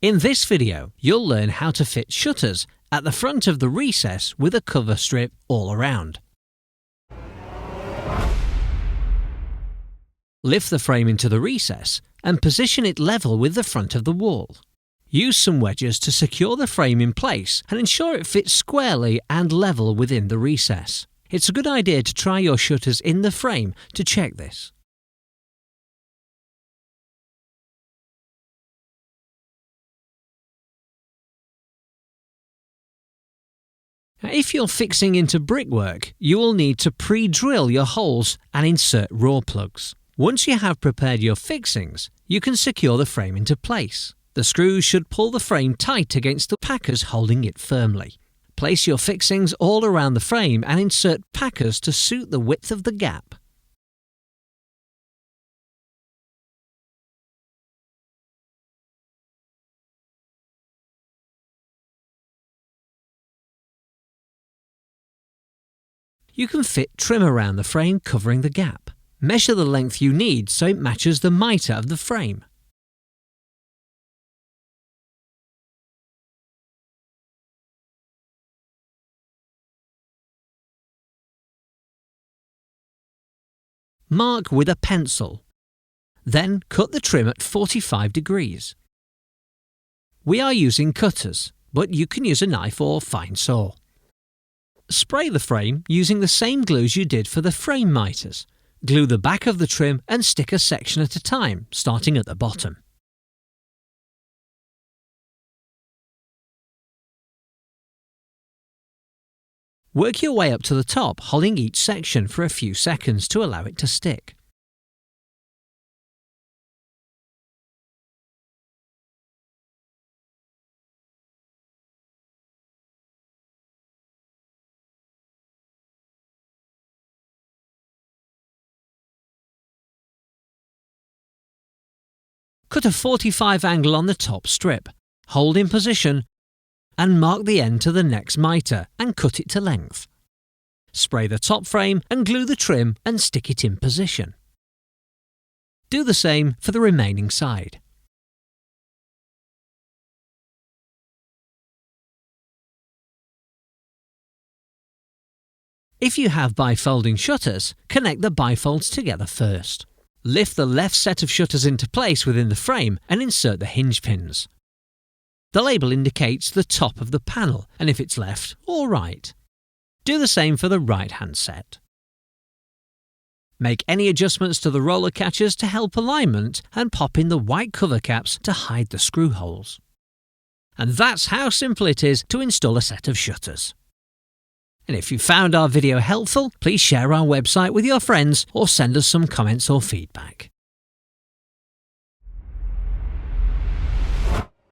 In this video, you'll learn how to fit shutters at the front of the recess with a cover strip all around. Lift the frame into the recess and position it level with the front of the wall. Use some wedges to secure the frame in place and ensure it fits squarely and level within the recess. It's a good idea to try your shutters in the frame to check this. If you're fixing into brickwork, you will need to pre-drill your holes and insert raw plugs. Once you have prepared your fixings, you can secure the frame into place. The screws should pull the frame tight against the packers holding it firmly. Place your fixings all around the frame and insert packers to suit the width of the gap. You can fit trim around the frame covering the gap. Measure the length you need so it matches the mitre of the frame. Mark with a pencil. Then cut the trim at 45 degrees. We are using cutters, but you can use a knife or fine saw. Spray the frame using the same glues you did for the frame mitres. Glue the back of the trim and stick a section at a time, starting at the bottom. Work your way up to the top, holding each section for a few seconds to allow it to stick. Cut a 45 angle on the top strip, hold in position, and mark the end to the next mitre and cut it to length. Spray the top frame and glue the trim and stick it in position. Do the same for the remaining side. If you have bifolding shutters, connect the bifolds together first. Lift the left set of shutters into place within the frame and insert the hinge pins. The label indicates the top of the panel and if it's left or right. Do the same for the right-hand set. Make any adjustments to the roller catchers to help alignment and pop in the white cover caps to hide the screw holes. And that's how simple it is to install a set of shutters. And if you found our video helpful, please share our website with your friends or send us some comments or feedback.